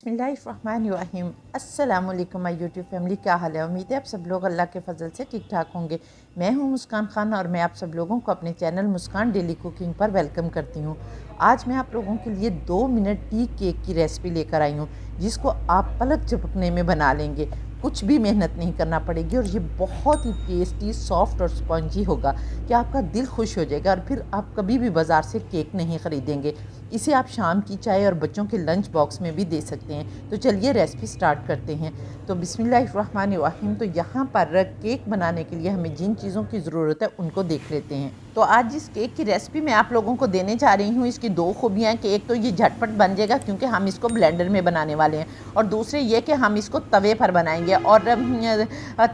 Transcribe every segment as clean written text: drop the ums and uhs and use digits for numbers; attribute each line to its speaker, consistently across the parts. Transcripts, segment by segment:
Speaker 1: बिस्मिल्लाहिर्रहमानिर्रहीम। अस्सलाम वालेकुम माय यूट्यूब फैमिली, क्या हाल है। उम्मीद है आप सब लोग अल्लाह के फ़ज़ल से ठीक ठाक होंगे। मैं हूं मुस्कान खान और मैं आप सब लोगों को अपने चैनल मुस्कान डेली कुकिंग पर वेलकम करती हूं। आज मैं आप लोगों के लिए 2 मिनट टी केक की रेसिपी लेकर आई हूं, जिसको आप पलक झपकने में बना लेंगे। कुछ भी मेहनत नहीं करना पड़ेगी और ये बहुत ही टेस्टी, सॉफ्ट और स्पॉन्जी होगा कि आपका दिल खुश हो जाएगा और फिर आप कभी भी बाज़ार से केक नहीं ख़रीदेंगे। इसे आप शाम की चाय और बच्चों के लंच बॉक्स में भी दे सकते हैं। तो चलिए रेसिपी स्टार्ट करते हैं। तो बिस्मिल्लाहिर्रहमानिर्रहीम। तो यहाँ पर केक बनाने के लिए हमें जिन चीज़ों की ज़रूरत है उनको देख लेते हैं। तो आज जिस केक की रेसिपी मैं आप लोगों को देने जा रही हूँ, इसकी 2 खूबियाँ हैं कि एक तो ये झटपट बन जाएगा क्योंकि हम इसको ब्लेंडर में बनाने वाले हैं, और दूसरे ये कि हम इसको तवे पर बनाएंगे। और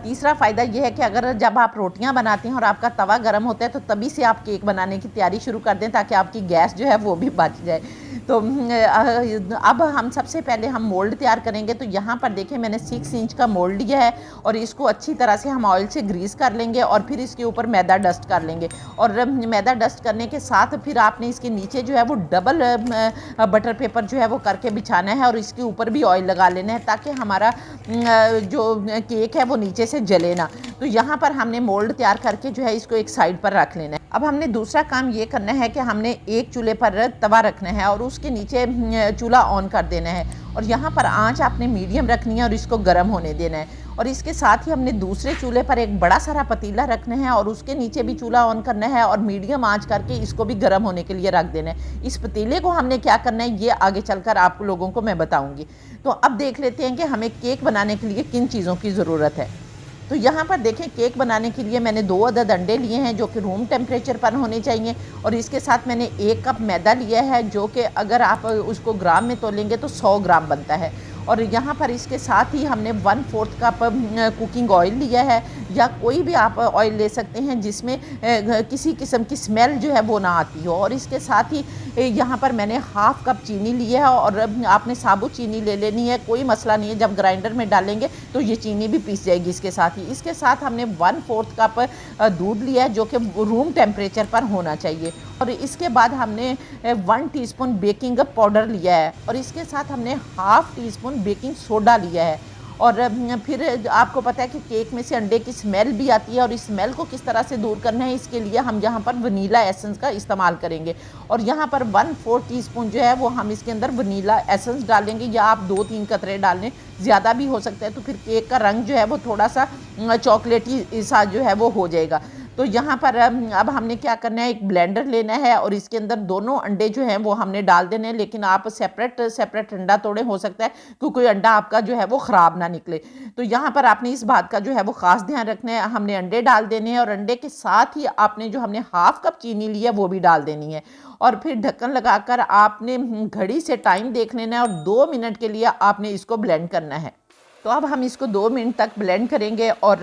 Speaker 1: तीसरा फ़ायदा ये है कि अगर जब आप रोटियाँ बनाते हैं और आपका तवा गर्म होता है तो तभी से आप केक बनाने की तैयारी शुरू कर दें ताकि आपकी गैस जो है वो भी बच जाए। तो अब हम सबसे पहले हम मोल्ड तैयार करेंगे। तो यहाँ पर देखें, मैंने 6 इंच का मोल्ड लिया है और इसको अच्छी तरह से हम ऑयल से ग्रीस कर लेंगे और फिर इसके ऊपर मैदा डस्ट कर लेंगे। और मैदा डस्ट करने के साथ फिर आपने इसके नीचे जो है वो डबल बटर पेपर जो है वो करके बिछाना है और इसके ऊपर भी ऑयल लगा लेना है ताकि हमारा जो केक है वो नीचे से जले ना। तो यहाँ पर हमने मोल्ड तैयार करके जो है इसको एक साइड पर रख लेना है। अब हमने दूसरा काम ये करना है कि हमने एक चूल्हे पर तवा रखना है और उसके नीचे चूल्हा ऑन कर देना है और यहाँ पर आंच आपने मीडियम रखनी है और इसको गर्म होने देना है। और इसके साथ ही हमने दूसरे चूल्हे पर एक बड़ा सारा पतीला रखना है और उसके नीचे भी चूल्हा ऑन करना है और मीडियम आंच करके इसको भी गर्म होने के लिए रख देना है। इस पतीले को हमने क्या करना है ये आगे चलकर आप लोगों को मैं बताऊँगी। तो अब देख लेते हैं कि हमें केक बनाने के लिए किन चीज़ों की ज़रूरत है। तो यहाँ पर देखें, केक बनाने के लिए मैंने 2 अदद अंडे लिए हैं जो कि रूम टेम्परेचर पर होने चाहिए, और इसके साथ मैंने 1 कप मैदा लिया है जो कि अगर आप उसको ग्राम में तोलेंगे तो 100 ग्राम बनता है। और यहाँ पर इसके साथ ही हमने 1/4 कप कुकिंग ऑयल लिया है, या कोई भी आप ऑयल ले सकते हैं जिसमें किसी किस्म की स्मेल जो है वो ना आती हो। और इसके साथ ही यहाँ पर मैंने 1/2 कप चीनी लिया है और आपने साबुत चीनी ले लेनी है, कोई मसला नहीं है, जब ग्राइंडर में डालेंगे तो ये चीनी भी पीस जाएगी इसके साथ ही। इसके साथ हमने 1/4 कप दूध लिया है जो कि रूम टेम्परेचर पर होना चाहिए। और इसके बाद हमने 1 टीस्पून बेकिंग पाउडर लिया है और इसके साथ हमने 1/2 टीस्पून बेकिंग सोडा लिया है। और फिर आपको पता है कि केक में से अंडे की स्मेल भी आती है और इस स्मेल को किस तरह से दूर करना है, इसके लिए हम यहाँ पर वनीला एसेंस का इस्तेमाल करेंगे। और यहाँ पर 1/4 टीस्पून जो है वो हम इसके अंदर वनीला एसेंस डालेंगे, या आप 2-3 कतरे डाल लें, ज़्यादा भी हो सकता है तो फिर केक का रंग जो है वो थोड़ा सा चॉकलेटी सा जो है वो हो जाएगा। तो यहाँ पर अब हमने क्या करना है, एक ब्लेंडर लेना है और इसके अंदर दोनों अंडे जो हैं वो हमने डाल देने हैं, लेकिन आप सेपरेट अंडा तोड़े, हो सकता है कि कोई अंडा आपका जो है वो ख़राब ना निकले। तो यहाँ पर आपने इस बात का जो है वो ख़ास ध्यान रखना है। हमने अंडे डाल देने हैं और अंडे के साथ ही आपने जो हमने 1/2 कप चीनी ली है वो भी डाल देनी है और फिर ढक्कन लगाकर आपने घड़ी से टाइम देख लेना है और 2 मिनट के लिए आपने इसको ब्लेंड करना है। तो अब हम इसको 2 मिनट तक ब्लेंड करेंगे। और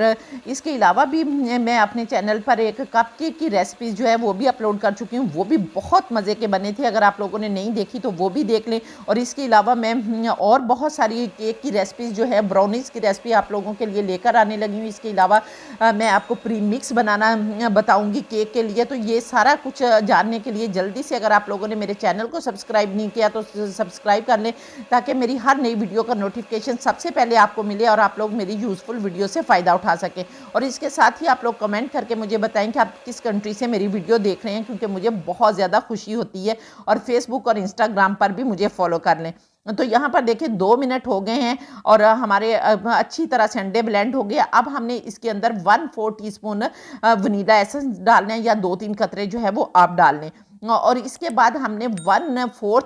Speaker 1: इसके अलावा भी मैं अपने चैनल पर एक कप केक की रेसिपी जो है वो भी अपलोड कर चुकी हूँ, वो भी बहुत मज़े के बने थे। अगर आप लोगों ने नहीं देखी तो वो भी देख लें। और इसके अलावा मैं और बहुत सारी केक की रेसिपीज़ जो है, ब्राउनीज़ की रेसिपी आप लोगों के लिए लेकर आने लगी हूँ। इसके अलावा मैं आपको प्री मिक्स बनाना बताऊँगी केक के लिए। तो ये सारा कुछ जानने के लिए जल्दी से, अगर आप लोगों ने मेरे चैनल को सब्सक्राइब नहीं किया तो सब्सक्राइब कर लें ताकि मेरी हर नई वीडियो का नोटिफिकेशन सबसे पहले आपको मिले और आप लोग मेरी यूज़फुल वीडियो से फ़ायदा उठा सकें। और इसके साथ ही आप लोग कमेंट करके मुझे बताएं कि आप किस कंट्री से मेरी वीडियो देख रहे हैं, क्योंकि मुझे बहुत ज़्यादा खुशी होती है। और फेसबुक और इंस्टाग्राम पर भी मुझे फॉलो कर लें। तो यहाँ पर देखिए 2 मिनट हो गए हैं और हमारे अच्छी तरह से अंडे ब्लेंड हो गए। अब हमने इसके अंदर 1/4 टीस्पून वनीला एसेंस डालना है, या 2-3 कतरे जो है वो आप डाल लें। और इसके बाद हमने 1/4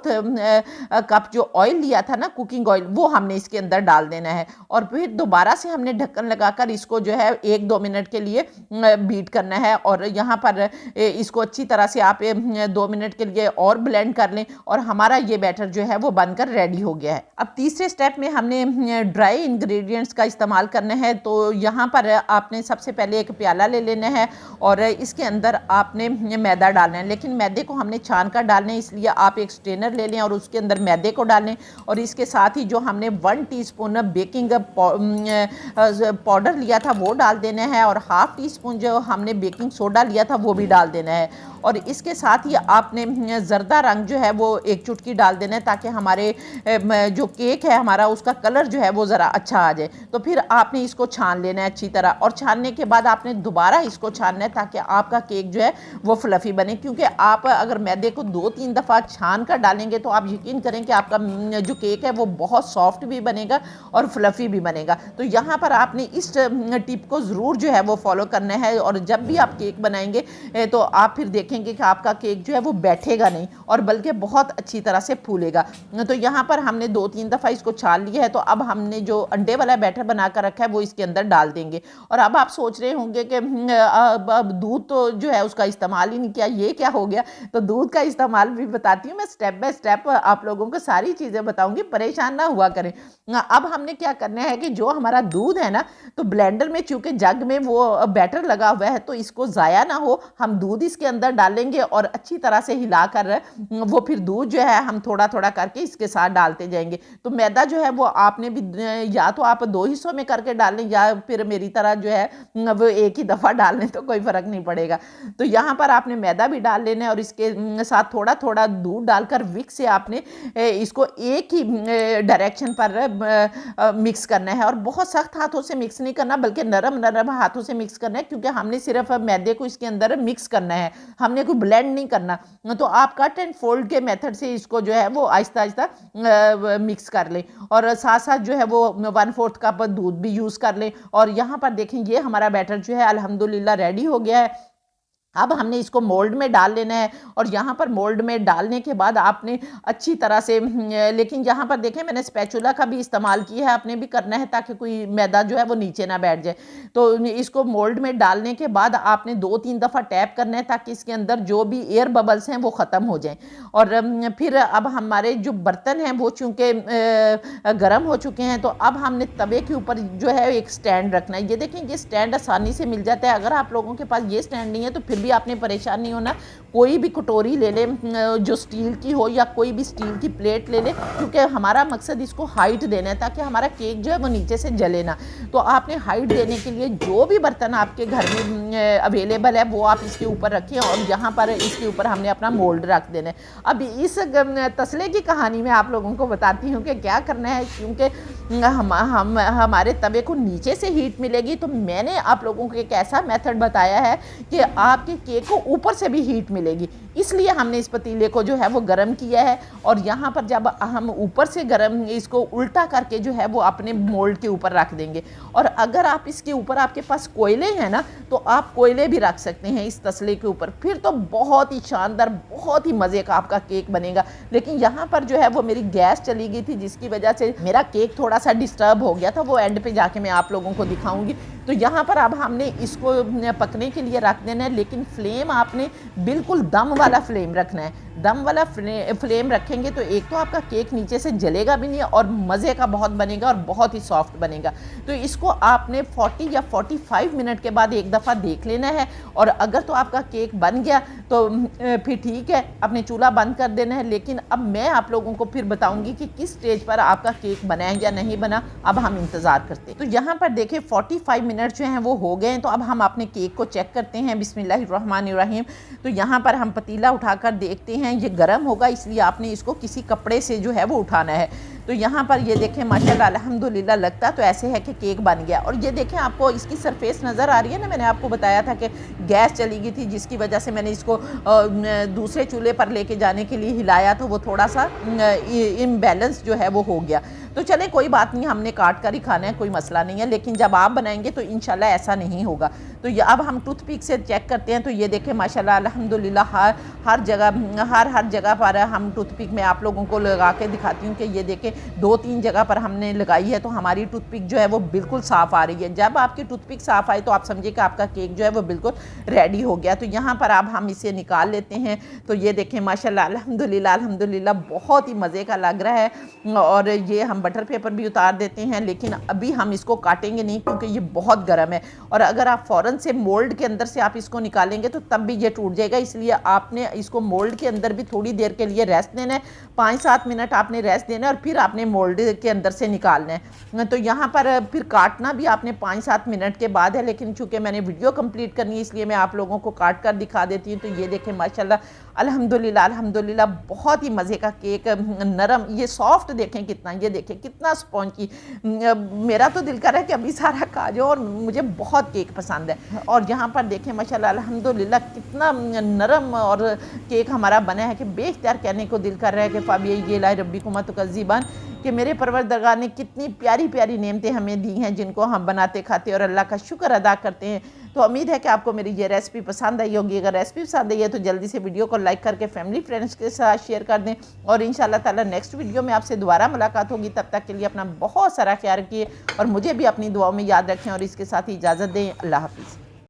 Speaker 1: कप जो ऑयल लिया था ना, कुकिंग ऑयल, वो हमने इसके अंदर डाल देना है और फिर दोबारा से हमने ढक्कन लगाकर इसको जो है 1-2 मिनट के लिए बीट करना है। और यहाँ पर इसको अच्छी तरह से आप 2 मिनट के लिए और ब्लेंड कर लें और हमारा ये बैटर जो है वो बनकर रेडी हो गया है। अब तीसरे स्टेप में हमने ड्राई इंग्रेडिएंट्स का इस्तेमाल करना है। तो यहाँ पर आपने सबसे पहले एक प्याला ले लेना है और इसके अंदर आपने मैदा डालना है, लेकिन मैदे को हमने छान कर डालना है, इसलिए आप एक स्ट्रेनर ले लें और उसके अंदर मैदे को डालें और इसके साथ ही जो हमने 1 टीस्पून बेकिंग पाउडर लिया था वो डाल देना है और हाफ़ टी स्पून जो हमने बेकिंग सोडा लिया था वो भी डाल देना है। और इसके साथ ही आपने ज़र्दा रंग जो है वो एक चुटकी डाल देना है ताकि हमारे जो केक है हमारा उसका कलर जो है वो ज़रा अच्छा आ जाए। तो फिर आपने इसको छान लेना है अच्छी तरह और छानने के बाद आपने दोबारा इसको छानना है ताकि आपका केक जो है वो फ्लफ़ी बने, क्योंकि आप अगर मैदे को 2-3 दफ़ा छान कर डालेंगे तो आप यकीन करें कि आपका जो केक है वो बहुत सॉफ्ट भी बनेगा और फ्लफ़ी भी बनेगा। तो यहाँ पर आपने इस टिप को ज़रूर जो है वो फॉलो करना है और जब भी आप केक बनाएंगे तो आप फिर देखेंगे कि आपका केक जो है वो बैठेगा नहीं और बल्कि बहुत अच्छी तरह से फूलेगा। तो यहाँ पर हमने 2-3 दफ़ा इसको छान लिया है। तो अब हमने जो अंडे वाला बैटर बना कर रखा है वो इसके अंदर डाल देंगे। और अब आप सोच रहे होंगे कि अब दूध तो जो है उसका इस्तेमाल ही नहीं किया, ये क्या हो गया। तो दूध का इस्तेमाल भी बताती हूँ मैं, स्टेप बाय स्टेप आप लोगों को सारी चीज़ें बताऊँगी, परेशान ना हुआ करें। अब हमने क्या करना है कि जो हमारा दूध है ना, तो ब्लेंडर में चूँकि जग में वो बैटर लगा हुआ है तो इसको ज़ाया ना हो, हम दूध इसके अंदर डालेंगे और अच्छी तरह से हिला कर वो फिर दूध जो है हम थोड़ा थोड़ा करके इसके साथ डालते जाएंगे। तो मैदा जो है वो आपने भी या तो आप 2 हिस्सों में करके डाल लें या फिर मेरी तरह जो है वो एक ही दफ़ा डाल लें तो कोई फ़र्क नहीं पड़ेगा। तो यहाँ पर आपने मैदा भी डाल लेना है और इसके साथ थोड़ा थोड़ा दूध डालकर विक से आपने इसको एक ही डायरेक्शन पर मिक्स करना है और बहुत सख्त हाथों से मिक्स नहीं करना बल्कि नरम नरम हाथों से मिक्स करना है, क्योंकि हमने सिर्फ मैदे को इसके अंदर मिक्स करना है, हमने कोई ब्लेंड नहीं करना। तो आप कट एंड फोल्ड के मेथड से इसको जो है वो आहिस्ता आहिस्ता मिक्स कर लें और साथ साथ जो है वो 1/4 कप दूध भी यूज़ कर लें। और यहाँ पर देखें ये हमारा बैटर जो है अल्हम्दुलिल्लाह रेडी हो गया है। अब हमने इसको मोल्ड में डाल लेना है और यहाँ पर मोल्ड में डालने के बाद आपने अच्छी तरह से लेकिन यहाँ पर देखें मैंने स्पैचुला का भी इस्तेमाल किया है, आपने भी करना है ताकि कोई मैदा जो है वो नीचे ना बैठ जाए। तो इसको मोल्ड में डालने के बाद आपने 2-3 दफ़ा टैप करना है ताकि इसके अंदर जो भी एयर बबल्स हैं वो ख़त्म हो जाएं। और फिर अब हमारे जो बर्तन हैं वो चूँकि गर्म हो चुके हैं तो अब हमने तवे के ऊपर जो है एक स्टैंड रखना है। ये देखें ये स्टैंड आसानी से मिल जाता है, अगर आप लोगों के पास ये स्टैंड नहीं है तो फिर भी आपने परेशान नहीं होना, कोई भी कटोरी ले लें जो स्टील की हो या कोई भी स्टील की प्लेट ले लें, क्योंकि हमारा मकसद इसको हाइट देना है ताकि हमारा केक जो है वो नीचे से जले ना। तो आपने हाइट देने के लिए जो भी बर्तन आपके घर में अवेलेबल है वो आप इसके ऊपर रखें और यहाँ पर इसके ऊपर हमने अपना मोल्ड रख देना है। अब इस तसले की कहानी में आप लोगों को बताती हूँ कि क्या करना है, क्योंकि हमारे तवे को नीचे से हीट मिलेगी। तो मैंने आप लोगों को एक ऐसा मेथड बताया है कि आपके केक को ऊपर से भी हीट मिलेगी, इसलिए हमने इस पतीले को जो है वो गर्म किया है। और यहाँ पर जब हम ऊपर से गर्म इसको उल्टा करके जो है वो अपने मोल्ड के ऊपर रख देंगे। और अगर आप इसके ऊपर आपके पास कोयले हैं ना तो आप कोयले भी रख सकते हैं इस तसले के ऊपर, फिर तो बहुत ही शानदार बहुत ही मज़े का आपका केक बनेगा। लेकिन यहाँ पर जो है वो मेरी गैस चली गई थी जिसकी वजह से मेरा केक थोड़ा सा डिस्टर्ब हो गया था, वो एंड पे जाके मैं आप लोगों को दिखाऊंगी। तो यहाँ पर अब हमने इसको पकने के लिए रख देना है, लेकिन फ्लेम आपने बिल्कुल दम वाला फ्लेम रखना है। दम वाला फ्लेम रखेंगे तो एक तो आपका केक नीचे से जलेगा भी नहीं और मज़े का बहुत बनेगा और बहुत ही सॉफ्ट बनेगा। तो इसको आपने 40 या 45 मिनट के बाद एक दफ़ा देख लेना है और अगर तो आपका केक बन गया तो फिर ठीक है, अपने चूल्हा बंद कर देना है। लेकिन अब मैं आप लोगों को फिर बताऊंगी कि किस स्टेज पर आपका केक बना है या नहीं बना। अब हम इंतज़ार करते हैं। तो यहाँ पर देखें 45 मिनट जो हैं वो हो गए हैं। तो अब हम अपने केक को चेक करते हैं। बिस्मिल्लाहिर्रहमानिर्रहीम। तो यहाँ पर हम पतीला उठाकर देखते हैं, ये गर्म होगा इसलिए आपने इसको किसी कपड़े से जो है वो उठाना है। तो यहाँ पर ये देखें माशाल्लाह अल्हम्दुलिल्लाह लगता तो ऐसे है कि केक बन गया। और ये देखें आपको इसकी सरफेस नज़र आ रही है ना, मैंने आपको बताया था कि गैस चली गई थी जिसकी वजह से मैंने इसको दूसरे चूल्हे पर लेके जाने के लिए हिलाया तो वो थोड़ा सा इम्बैलेंस जो है वो हो गया। तो चले कोई बात नहीं, हमने काट कर ही खाना है, कोई मसला नहीं है। लेकिन जब आप बनाएंगे तो इंशाल्लाह ऐसा नहीं होगा। तो ये अब हम टूथपिक से चेक करते हैं। तो ये देखें माशाल्लाह अल्हम्दुलिल्लाह हर जगह पर हम टूथपिक में आप लोगों को लगा के दिखाती हूँ कि ये देखें 2-3 जगह पर हमने लगाई है तो हमारी टूथपिक जो है वो बिल्कुल साफ़ आ रही है। जब आपकी टूथपिक साफ़ आए तो आप समझिए कि आपका केक जो है वो बिल्कुल रेडी हो गया। तो यहाँ पर अब हम इसे निकाल लेते हैं। तो ये देखें माशाल्लाह अल्हम्दुलिल्लाह बहुत ही मज़े का लग रहा है। और ये हम बटर पेपर भी उतार देते हैं, लेकिन अभी हम इसको काटेंगे नहीं क्योंकि ये बहुत गर्म है, और अगर आप फ़ौरन से मोल्ड के अंदर से आप इसको निकालेंगे तो तब भी ये टूट जाएगा। इसलिए आपने इसको मोल्ड के अंदर भी थोड़ी देर के लिए रेस्ट देना है, 5-7 मिनट आपने रेस्ट देना है, और फिर आपने मोल्ड के अंदर से निकालना है। तो यहाँ पर फिर काटना भी आपने 5-7 मिनट के बाद है, लेकिन चूँकि मैंने वीडियो कंप्लीट करनी है इसलिए मैं आप लोगों को काट कर दिखा देती हूँ। तो ये देखें माशाल्लाह, अल्हम्दुलिल्लाह अल्हम्दुलिल्लाह, बहुत ही मज़े का केक, नरम, ये सॉफ्ट देखें कितना, ये देखें कितना स्पॉन्जी। मेरा तो दिल कर रहा है कि अभी सारा खा जाओ, और मुझे बहुत केक पसंद है। और यहाँ पर देखें माशाल्लाह अल्हम्दुलिल्लाह कितना नरम और केक हमारा बना है कि बेख्तियार कहने को दिल कर रहा है कि फ़ाबिया ये ला रब्बिकुमा तुकज़्ज़िबान, कि मेरे परवरदिगार ने कितनी प्यारी प्यारी नेमतें हमें दी हैं जिनको हम बनाते खाते और अल्लाह का शुक्र अदा करते हैं। तो उम्मीद है कि आपको मेरी ये रेसिपी पसंद आई होगी। अगर रेसिपी पसंद आई है तो जल्दी से वीडियो को लाइक करके फैमिली फ्रेंड्स के साथ शेयर कर दें, और इंशाल्लाह ताला नेक्स्ट वीडियो में आपसे दोबारा मुलाकात होगी। तब तक के लिए अपना बहुत सारा ख्याल रखिए और मुझे भी अपनी दुआओं में याद रखें, और इसके साथ ही इजाज़त दें। अल्लाह हाफ़िज़।